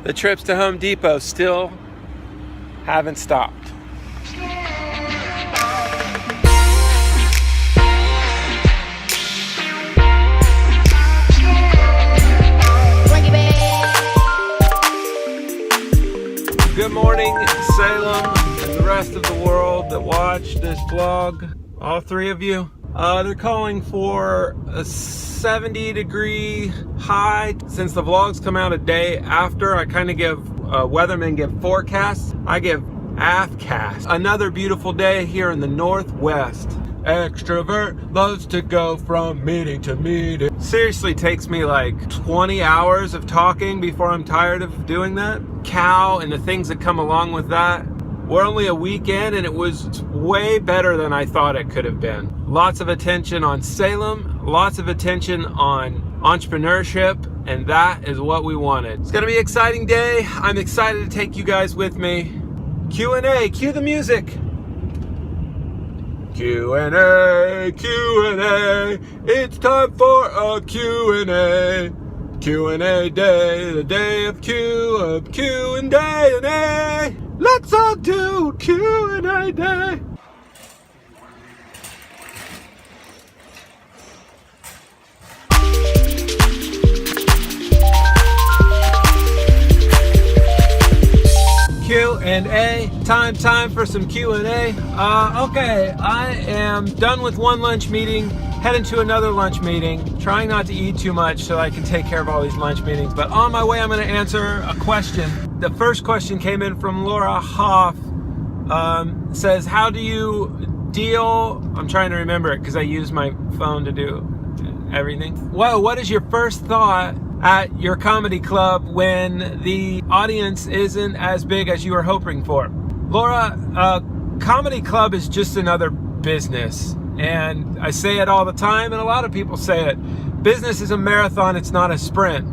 The trips to Home Depot still haven't stopped. Good morning, Salem, and the rest of the world that watch this vlog. All three of you. They're calling for a 70-degree high. Since the vlogs come out a day after, I kind of give weathermen give forecasts. I give aftcasts. Another beautiful day here in the Northwest. Extrovert loves to go from meeting to meeting. Seriously takes me like 20 hours of talking before I'm tired of doing that. Cal and the things that come along with that. We're only a weekend and it was way better than I thought it could have been. Lots of attention on Salem, lots of attention on entrepreneurship, and that is what we wanted. It's gonna be an exciting day. I'm excited to take you guys with me. Q&A, cue the music. Q&A, Q&A, it's time for a Q&A. Q&A day, the day of Q and A. Let's all do Q&A day. Q&A, time for some Q&A. Okay, I am done with one lunch meeting, heading to another lunch meeting, trying not to eat too much so I can take care of all these lunch meetings. But on my way, I'm going to answer a question. The first question came in from Laura Hoff. Says, how do you deal? I'm trying to remember it because I use my phone to do everything. Well, what is your first thought at your comedy club when the audience isn't as big as you were hoping for? Laura, comedy club is just another business. And I say it all the time, and a lot of people say it. Business is a marathon, it's not a sprint.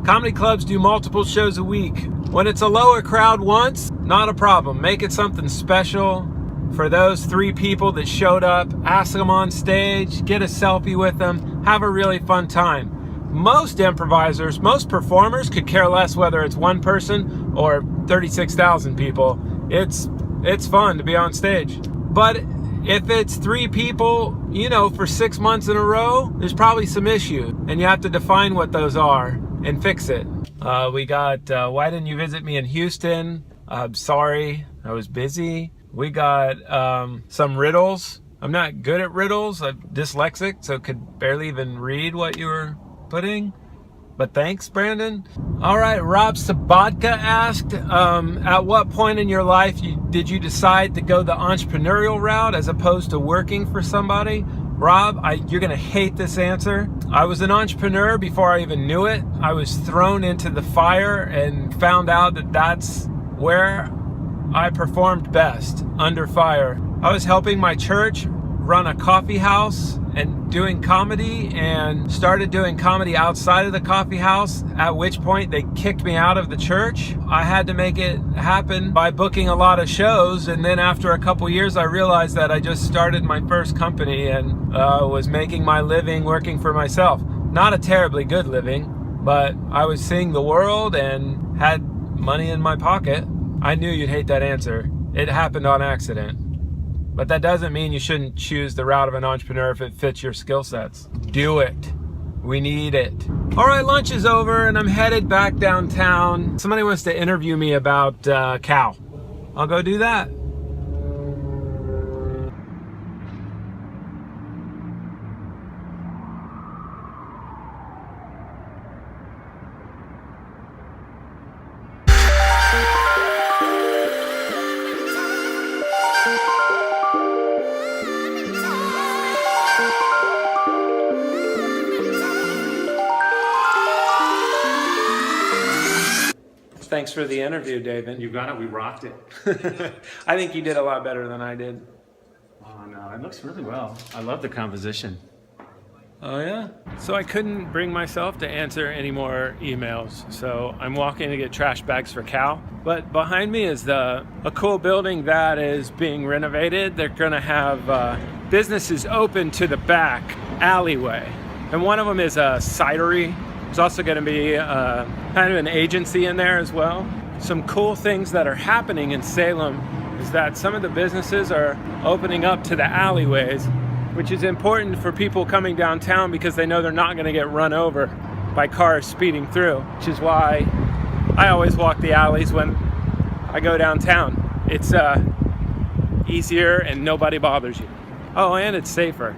Comedy clubs do multiple shows a week. When it's a lower crowd once, not a problem. Make it something special for those 3 people that showed up. Ask them on stage, get a selfie with them, have a really fun time. Most improvisers, most performers could care less whether it's 1 person or 36,000 people. It's fun to be on stage. But if it's 3 people, for 6 months in a row, there's probably some issue. And you have to define what those are and fix it. We got, why didn't you visit me in Houston? Sorry, I was busy. We got some riddles. I'm not good at riddles. I'm dyslexic, so could barely even read what you were putting. But thanks, Brandon. All right, Rob Sabatka asked, at what point in your life did you decide to go the entrepreneurial route as opposed to working for somebody? Rob, you're gonna hate this answer. I was an entrepreneur before I even knew it. I was thrown into the fire and found out that that's where I performed best, under fire. I was helping my church run a coffee house and doing comedy, and started doing comedy outside of the coffee house, at which point they kicked me out of the church. I had to make it happen by booking a lot of shows, and then after a couple years I realized that I just started my first company and was making my living working for myself. Not a terribly good living, but I was seeing the world and had money in my pocket. I knew you'd hate that answer. It happened on accident. But that doesn't mean you shouldn't choose the route of an entrepreneur if it fits your skill sets. Do it. We need it. All right, lunch is over and I'm headed back downtown. Somebody wants to interview me about Cal. I'll go do that. Thanks for the interview, David. You got it. We rocked it. I think you did a lot better than I did. Oh, no. It looks really well. I love the composition. Oh, yeah? So I couldn't bring myself to answer any more emails. So I'm walking to get trash bags for Cal. But behind me is a cool building that is being renovated. They're going to have businesses open to the back alleyway. And one of them is a cidery. There's also going to be kind of an agency in there as well. Some cool things that are happening in Salem is that some of the businesses are opening up to the alleyways, which is important for people coming downtown because they know they're not going to get run over by cars speeding through, which is why I always walk the alleys when I go downtown. It's easier and nobody bothers you. Oh, and it's safer.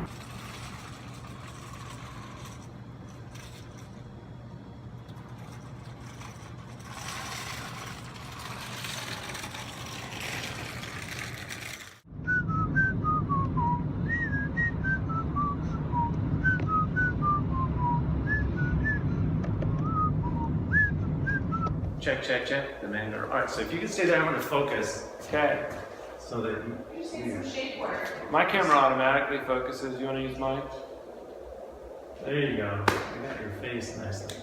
Check, check, check. The manual. All right, so if you can stay there, I'm going to focus. Okay. So that My camera automatically focuses. You want to use mine? there you go. I got your face nicely.